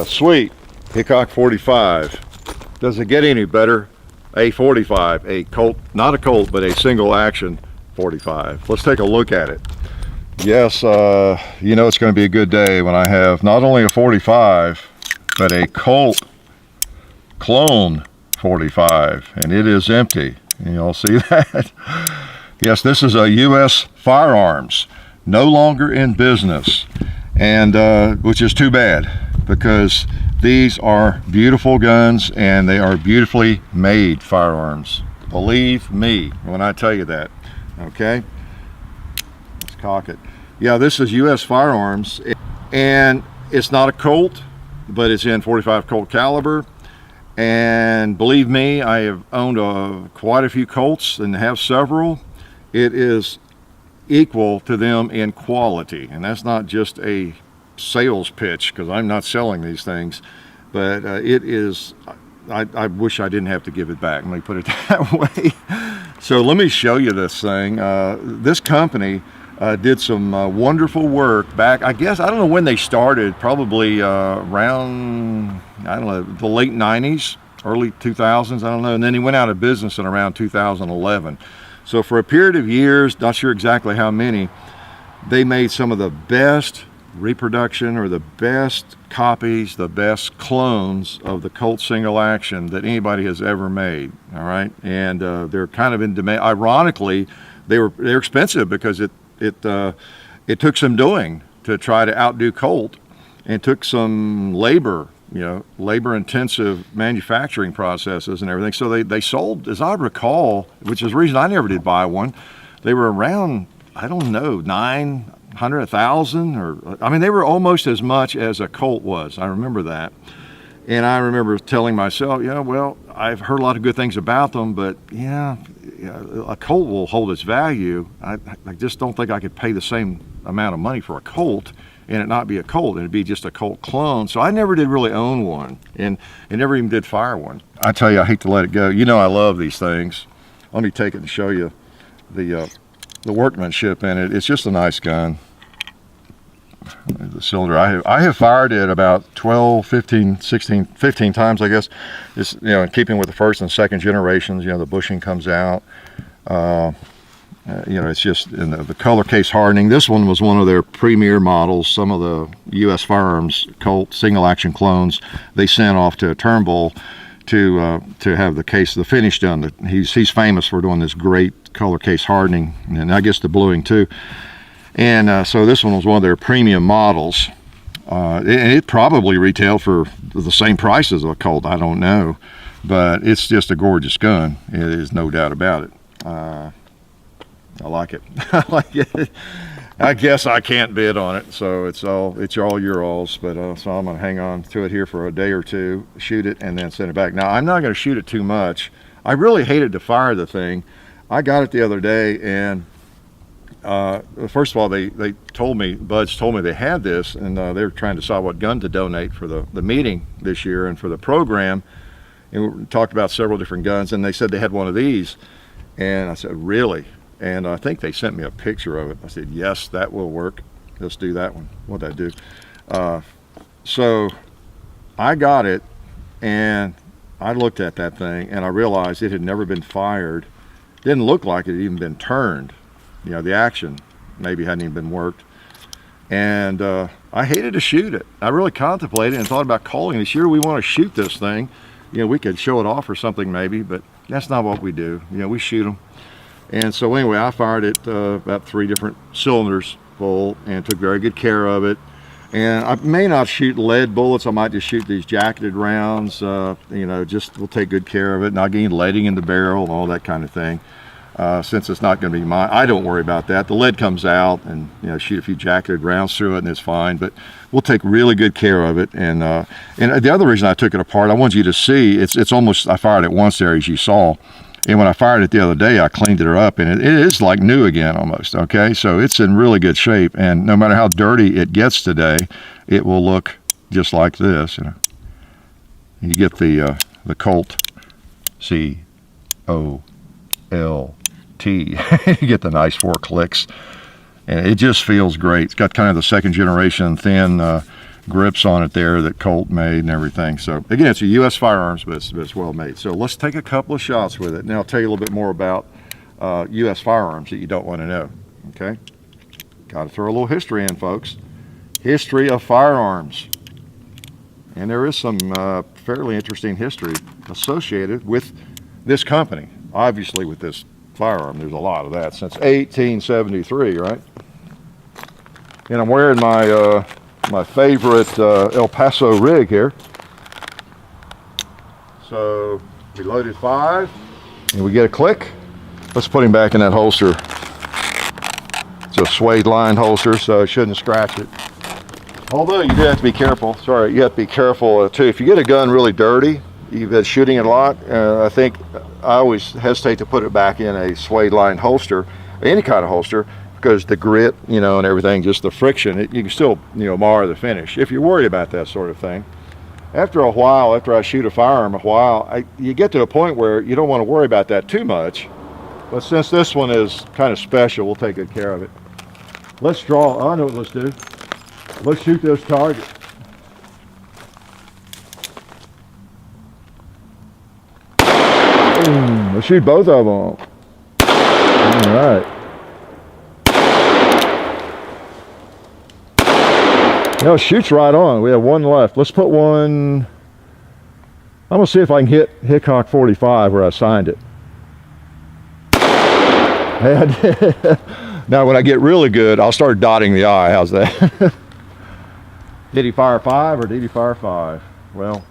Sweet Hickok 45. Does it get any better? A 45, a Colt, not a Colt, but a single action 45. Let's take a look at it. Yes, you know it's going to be a good day when I have not only a 45, but a Colt clone 45, and it is empty. And y'all see that? Yes, this is a US Firearms, no longer in business, and which is too bad, because these are beautiful guns and they are beautifully made firearms. Believe me when I tell you that. Okay, let's cock it. Yeah, this is US Firearms, and it's not a Colt, but it's in 45 Colt caliber. And believe me, I have owned quite a few Colts and have several. It is equal to them in quality, and that's not just a sales pitch, because I'm not selling these things, but it is. I wish I didn't have to give it back. Let me put it that way. So let me show you this thing. This company did some wonderful work back, I guess, I don't know when they started, probably around, I don't know, the late 90s, early 2000s, I don't know, and then he went out of business in around 2011. So for a period of years, not sure exactly how many, they made some of the best reproduction or the best copies, the best clones of the Colt Single Action that anybody has ever made. All right, and they're kind of in demand. Ironically, they're expensive, because it took some doing to try to outdo Colt, and took some labor, you know, labor intensive manufacturing processes and everything. So they sold, as I recall, which is the reason I never did buy one, they were around, I don't know, 900, 1,000, or I mean, they were almost as much as a Colt was. I remember that. And I remember telling myself, yeah, well, I've heard a lot of good things about them, but yeah, a Colt will hold its value. I just don't think I could pay the same amount of money for a Colt and it not be a Colt, and it'd be just a Colt clone. So I never did really own one, and never even did fire one. I tell you, I hate to let it go. You know I love these things. Let me take it and show you the workmanship in it. It's just a nice gun. The cylinder, I have fired it about 12, 15, 16, 15 times, I guess. It's, you know, in keeping with the first and second generations, you know, the bushing comes out. You know, it's just in the color case hardening. This one was one of their premier models. Some of the US Firearms Colt Single Action clones, they sent off to Turnbull to have the case, the finish done. He's famous for doing this great color case hardening, and I guess the bluing too. And so this one was one of their premium models. It probably retailed for the same price as a Colt, I don't know, but it's just a gorgeous gun. It is no doubt about it. I like it. I like it. I guess I can't bid on it, so it's all your alls. But so I'm gonna hang on to it here for a day or two, shoot it, and then send it back. Now I'm not gonna shoot it too much. I really hated to fire the thing. I got it the other day, and first of all, they told me, Buds told me they had this, and they were trying to decide what gun to donate for the meeting this year and for the program, and we talked about several different guns, and they said they had one of these, and I said, really? And I think they sent me a picture of it. I said, yes, that will work. Let's do that one. What'd I do? So I got it, and I looked at that thing, and I realized it had never been fired. Didn't look like it had even been turned. You know, the action maybe hadn't even been worked. And I hated to shoot it. I really contemplated and thought about calling this year. We want to shoot this thing. You know, we could show it off or something maybe, but that's not what we do. You know, we shoot them. And so anyway, I fired it about 3 different cylinders full and took very good care of it. And I may not shoot lead bullets. I might just shoot these jacketed rounds. You know, just we'll take good care of it, not getting leading in the barrel and all that kind of thing. Since it's not going to be mine, I don't worry about that. The lead comes out, and you know, shoot a few jacketed rounds through it, and it's fine. But we'll take really good care of it. And the other reason I took it apart, I want you to see, it's almost, I fired it once there, as you saw. And when I fired it the other day, I cleaned it up, and it is like new again almost, okay? So it's in really good shape, and no matter how dirty it gets today, it will look just like this. You know, you get the Colt COLT. You get the nice 4 clicks, and it just feels great. It's got kind of the second generation thin grips on it there that Colt made and everything. So again, it's a US Firearms, but it's well made. So let's take a couple of shots with it. Now I'll tell you a little bit more about US Firearms that you don't want to know. Okay, got to throw a little history in, folks. History of firearms. And there is some fairly interesting history associated with this company. Obviously with this firearm, there's a lot of that since 1873, right? And I'm wearing my my favorite El Paso rig here. So we loaded 5 and we get a click. Let's put him back in that holster. It's a suede lined holster, so it shouldn't scratch it. Although you do have to be careful. Sorry, you have to be careful too. If you get a gun really dirty, you've been shooting it a lot, I think I always hesitate to put it back in a suede lined holster, any kind of holster, because the grit, you know, and everything, just the friction, you can still, you know, mar the finish if you're worried about that sort of thing. After a while, after I shoot a firearm a while, you get to a point where you don't want to worry about that too much. But since this one is kind of special, we'll take good care of it. Let's draw. I know what let's do. Let's shoot this target. Let's shoot both of them. All right. No, it shoots right on. We have one left. Let's put one. I'm gonna see if I can hit Hickok 45 where I signed it. Now when I get really good, I'll start dotting the I. How's that? Did he fire 5 or did he fire 5? Well,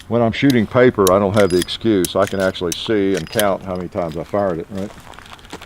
when I'm shooting paper, I don't have the excuse. I can actually see and count how many times I fired it, right?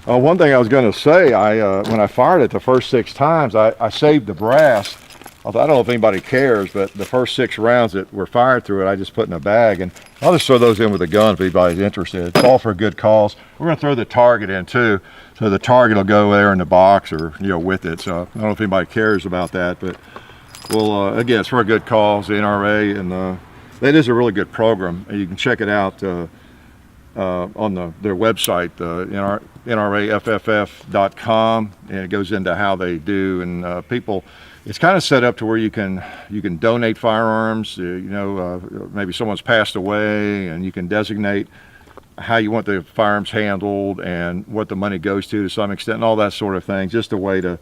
One thing I was going to say, when I fired it the first 6 times, I saved the brass. Although I don't know if anybody cares, but the first 6 rounds that were fired through it, I just put in a bag, and I'll just throw those in with a gun if anybody's interested. It's all for a good cause. We're going to throw the target in too, so the target will go there in the box or, you know, with it. So I don't know if anybody cares about that, but well, again, it's for a good cause, the NRA, and that is a really good program. You can check it out on their website, nrafff.com, and it goes into how they do, and people. It's kind of set up to where you can donate firearms. You know, maybe someone's passed away, and you can designate how you want the firearms handled and what the money goes to some extent, and all that sort of thing. Just a way to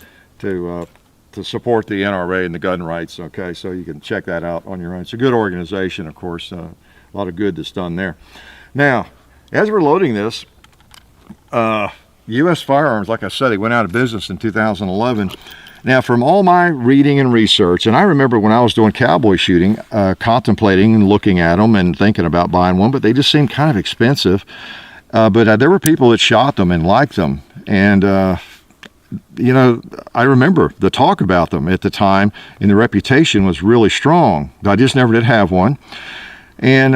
support the NRA and the gun rights. Okay, so you can check that out on your own. It's a good organization, of course. A lot of good that's done there. Now, as we're loading this, US Firearms, like I said, they went out of business in 2011. Now, from all my reading and research, and I remember when I was doing cowboy shooting, contemplating and looking at them and thinking about buying one, but they just seemed kind of expensive. But there were people that shot them and liked them. And, you know, I remember the talk about them at the time, and the reputation was really strong. I just never did have one. And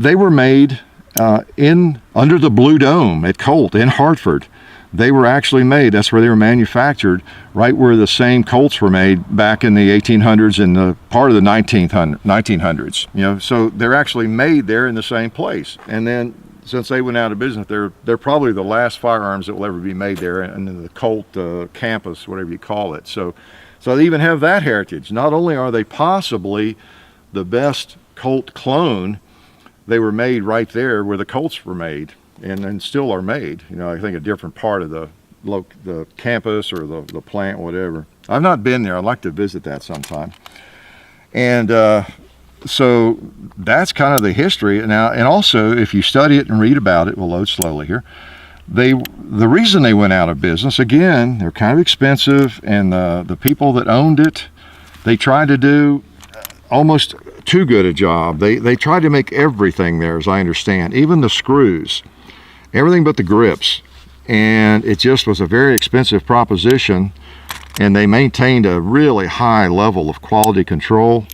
they were made under the Blue Dome at Colt in Hartford. They were actually made, that's where they were manufactured, right where the same Colts were made back in the 1800s and the part of the 1900s. You know, so they're actually made there in the same place. And then since they went out of business, they're probably the last firearms that will ever be made there in the Colt campus, whatever you call it. So they even have that heritage. Not only are they possibly the best Colt clone, they were made right there where the Colts were made. And still are made, you know, I think a different part of the campus or the plant, whatever. I've not been there. I'd like to visit that sometime. And so that's kind of the history. Now, and also, if you study it and read about it, we'll load slowly here. The reason they went out of business, again, they're kind of expensive, and the people that owned it, they tried to do almost too good a job. They tried to make everything there, as I understand, even the screws. Everything but the grips, and it just was a very expensive proposition, and they maintained a really high level of quality control.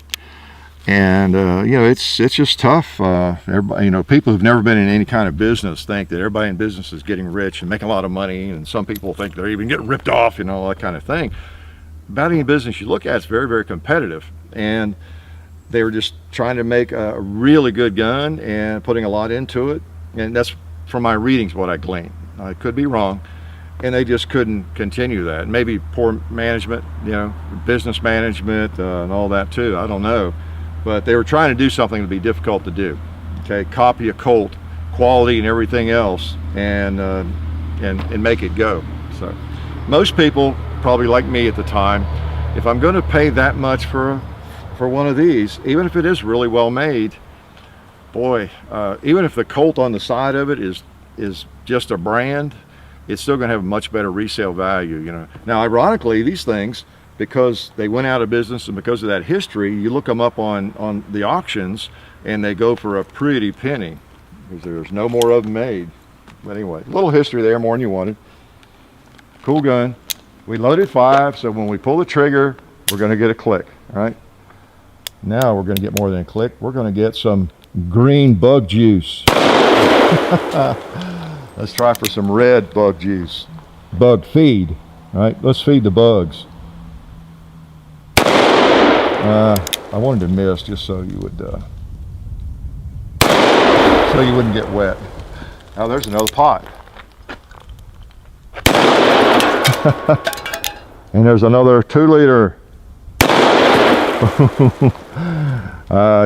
And you know, it's just tough. Everybody, you know, people who've never been in any kind of business think that everybody in business is getting rich and making a lot of money, and some people think they're even getting ripped off, you know, that kind of thing. About any business you look at, it's very, very competitive, and they were just trying to make a really good gun and putting a lot into it, and that's from my readings what I gleaned. I could be wrong, and they just couldn't continue that. Maybe poor management, you know, business management and all that too, I don't know. But they were trying to do something to be difficult to do. Okay, copy a Colt, quality and everything else, and make it go. So most people, probably like me at the time, if I'm going to pay that much for one of these, even if it is really well made, boy, even if the Colt on the side of it is just a brand, it's still going to have a much better resale value, you know. Now, ironically, these things, because they went out of business and because of that history, you look them up on the auctions and they go for a pretty penny because there's no more of them made. But anyway, a little history there, more than you wanted. Cool gun. We loaded 5, so when we pull the trigger, we're going to get a click, all right? Now we're going to get more than a click. We're going to get some green bug juice. Let's try for some red bug juice. Bug feed, all right? Let's feed the bugs. I wanted to miss just so you would, so you wouldn't get wet. Now there's another pot. And there's another 2-liter.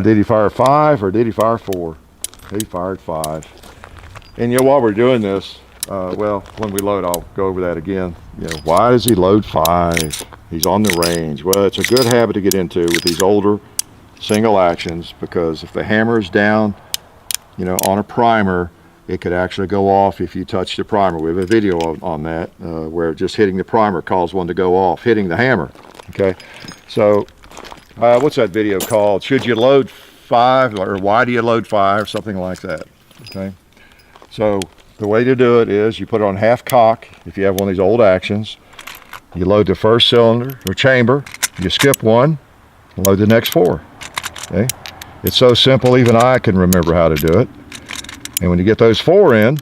Did he fire 5 or did he fire 4? He fired 5. And you know, while we're doing this, well, when we load, I'll go over that again. You know, why does he load 5? He's on the range. Well, it's a good habit to get into with these older single actions, because if the hammer is down, you know, on a primer, it could actually go off if you touch the primer. We have a video on that where just hitting the primer caused one to go off, hitting the hammer. Okay, so what's that video called? Should you load 5, or why do you load 5, something like that. Okay, so the way to do it is you put it on half cock. If you have one of these old actions, you load the first cylinder or chamber, you skip one, load the next 4. Okay, it's so simple even I can remember how to do it. And when you get those 4 in,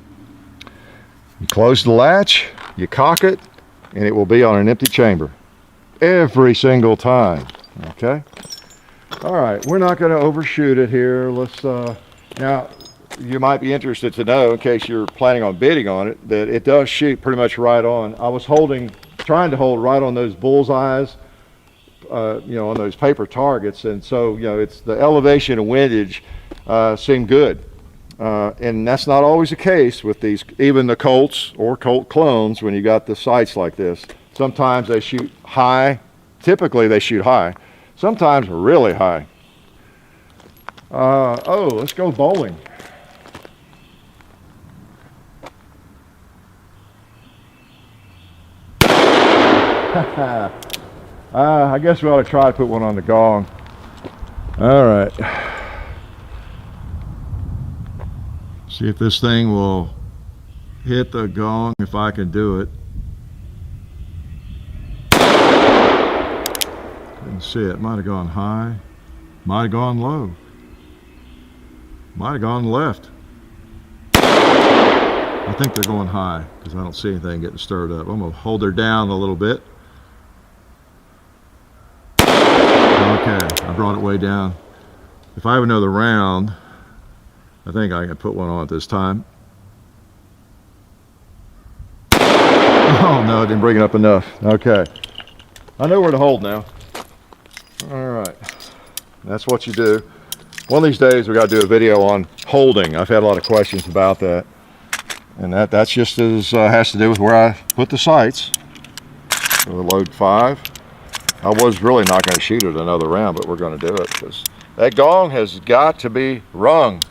you close the latch, you cock it, and it will be on an empty chamber every single time. Okay, all right, we're not going to overshoot it here. Let's now, you might be interested to know, in case you're planning on bidding on it, that it does shoot pretty much right on. I was trying to hold right on those bullseyes, you know, on those paper targets, and so, you know, it's the elevation and windage seem good. And that's not always the case with these, even the Colts or Colt clones, when you got the sights like this. Sometimes they shoot high. Typically they shoot high. Sometimes really high. Oh, let's go bowling. I guess we ought to try to put one on the gong. All right. See if this thing will hit the gong, if I can do it. Couldn't see it. Might have gone high. Might have gone low. Might have gone left. I think they're going high because I don't see anything getting stirred up. I'm going to hold her down a little bit. Okay, I brought it way down. If I have another round, I think I can put one on at this time. Oh no, I didn't bring it up enough. Okay, I know where to hold now. All right, that's what you do. One of these days we got to do a video on holding. I've had a lot of questions about that, and that's just as has to do with where I put the sights. So we'll load 5. I was really not going to shoot it another round, but we're going to do it because that gong has got to be rung.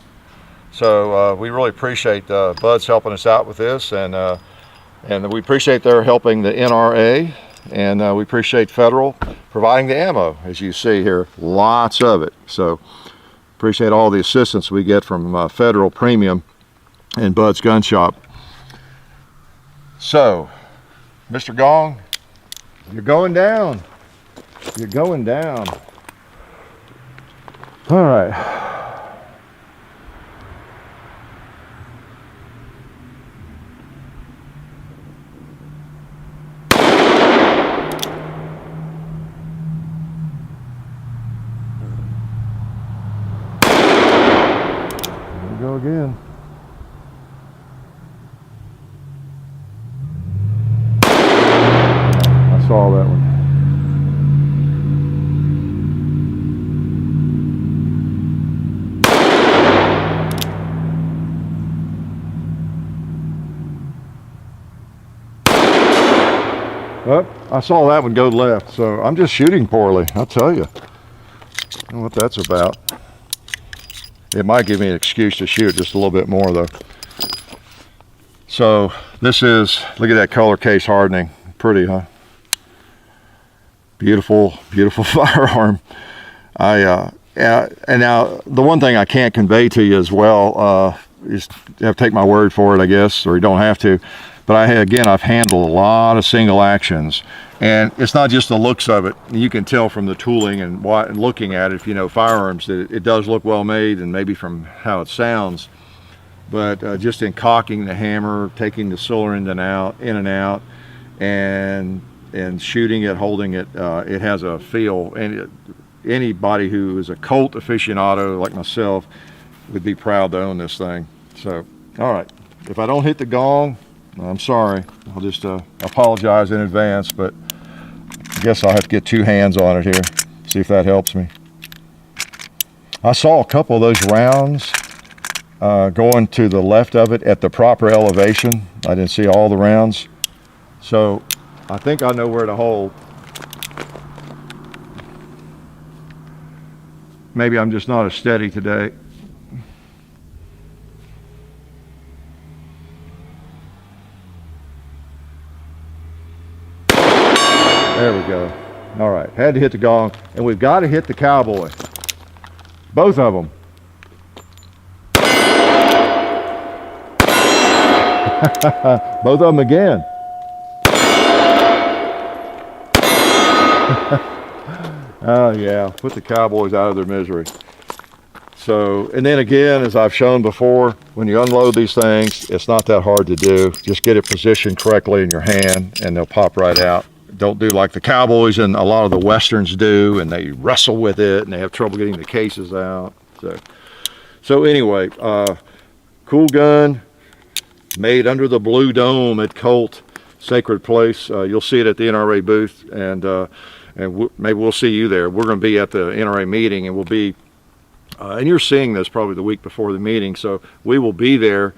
So we really appreciate Bud's helping us out with this, and we appreciate their helping the NRA, and we appreciate Federal providing the ammo, as you see here, lots of it. So appreciate all the assistance we get from Federal Premium and Bud's Gun Shop. So, Mr. Gong, you're going down. You're going down. All right. Here we go again. saw that one. Well, I saw that one go left, so I'm just shooting poorly, I'll tell you. I don't know what that's about. It might give me an excuse to shoot just a little bit more though. So this is, look at that color case hardening. Pretty, huh? Beautiful, beautiful firearm. And now the one thing I can't convey to you as well is, you have to take my word for it, I guess, or you don't have to. But I've handled a lot of single actions, and it's not just the looks of it. You can tell from the tooling and looking at it, if you know firearms, that it does look well made, and maybe from how it sounds. But just in cocking the hammer, taking the cylinder in and out, and shooting it, holding it, it has a feel. And anybody who is a Colt aficionado like myself would be proud to own this thing. So, all right, if I don't hit the gong, I'm sorry. I'll just apologize in advance, but I guess I'll have to get two hands on it here, see if that helps me. I saw a couple of those rounds going to the left of it at the proper elevation. I didn't see all the rounds, so I think I know where to hold. Maybe I'm just not as steady today. There we go. All right, had to hit the gong, and we've got to hit the cowboy. Both of them. Both of them again. Oh yeah, put the cowboys out of their misery. So, and then again, as I've shown before, when you unload these things, it's not that hard to do. Just get it positioned correctly in your hand, and they'll pop right out. Don't do like the cowboys and a lot of the westerns do, and they wrestle with it and they have trouble getting the cases out. So anyway, cool gun, made under the blue dome at Colt, sacred place. You'll see it at the NRA booth, and maybe we'll see you there. We're going to be at the NRA meeting, and we'll be and you're seeing this probably the week before the meeting, so we will be there,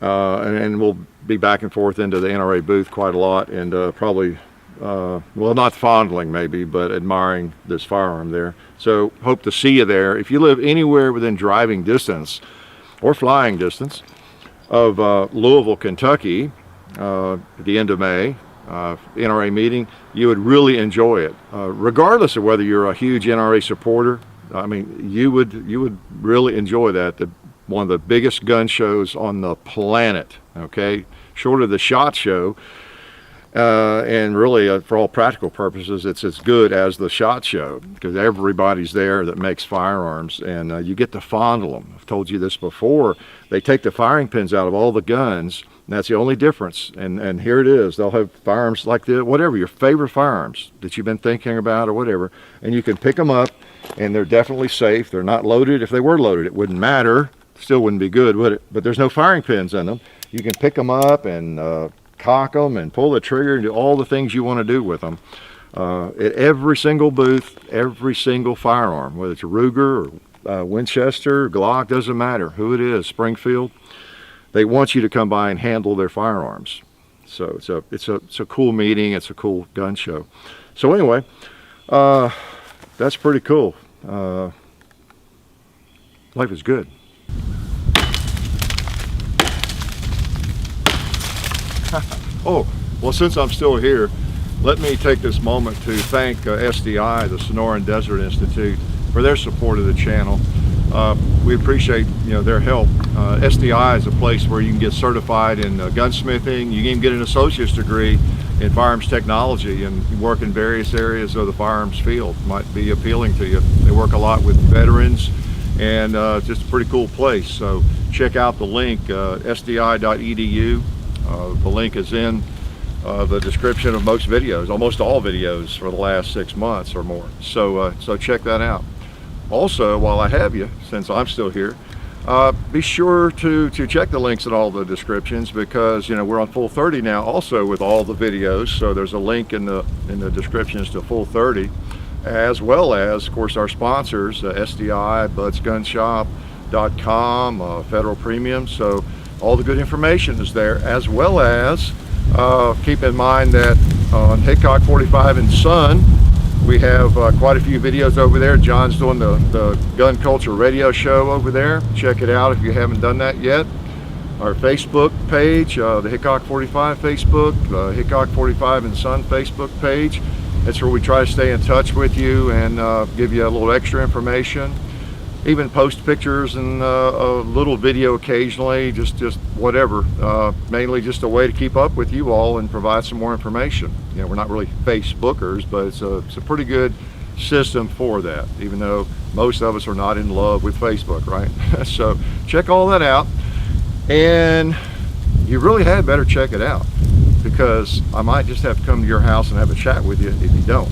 and we'll be back and forth into the NRA booth quite a lot, and probably well, not fondling maybe, but admiring this firearm there. So hope to see you there. If you live anywhere within driving distance or flying distance of Louisville, Kentucky, at the end of May, NRA meeting, you would really enjoy it. Regardless of whether you're a huge NRA supporter, I mean, you would really enjoy that. One of the biggest gun shows on the planet, okay? Short of the SHOT Show, and really, for all practical purposes, it's as good as the SHOT Show, because everybody's there that makes firearms, and you get to fondle them. I've told you this before. They take the firing pins out of all the guns, and that's the only difference. And here it is. They'll have firearms like this, whatever, your favorite firearms that you've been thinking about or whatever, and you can pick them up, and they're definitely safe. They're not loaded. If they were loaded, it wouldn't matter. Still wouldn't be good, would it? But there's no firing pins in them. You can pick them up and cock them and pull the trigger and do all the things you want to do with them. At every single booth, every single firearm, whether it's a Ruger or Winchester, Glock, doesn't matter who it is, Springfield, they want you to come by and handle their firearms. So it's a cool meeting. It's a cool gun show. So anyway, that's pretty cool. Life is good. Oh, well, since I'm still here, let me take this moment to thank SDI, the Sonoran Desert Institute, for their support of the channel. We appreciate their help. SDI is a place where you can get certified in gunsmithing. You can even get an associate's degree in firearms technology and work in various areas of the firearms field. Might be appealing to you. They work a lot with veterans, and just a pretty cool place. So check out the link, sdi.edu. The link is in the description of most videos, almost all videos for the last 6 months or more. So check that out. Also, while I have you, since I'm still here, Be sure to check the links in all the descriptions, because we're on Full 30 now also with all the videos, so there's a link in the descriptions to Full 30, as well as of course our sponsors, SDI, budsgunshop.com, Federal Premium. So all the good information is there, as well as keep in mind that on Hickok 45 and Son, we have quite a few videos over there. John's doing the gun culture radio show over there. Check it out if you haven't done that yet. Our Facebook page, the Hickok 45 Facebook, the Hickok 45 and Son Facebook page. That's where we try to stay in touch with you and give you a little extra information. Even post pictures and a little video occasionally, just whatever. Mainly just a way to keep up with you all and provide some more information. We're not really Facebookers, but it's a pretty good system for that, even though most of us are not in love with Facebook, right? So check all that out, and you really had better check it out, because I might just have to come to your house and have a chat with you if you don't.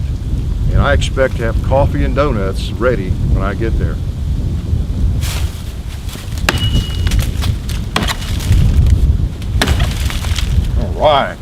And I expect to have coffee and donuts ready when I get there. All right.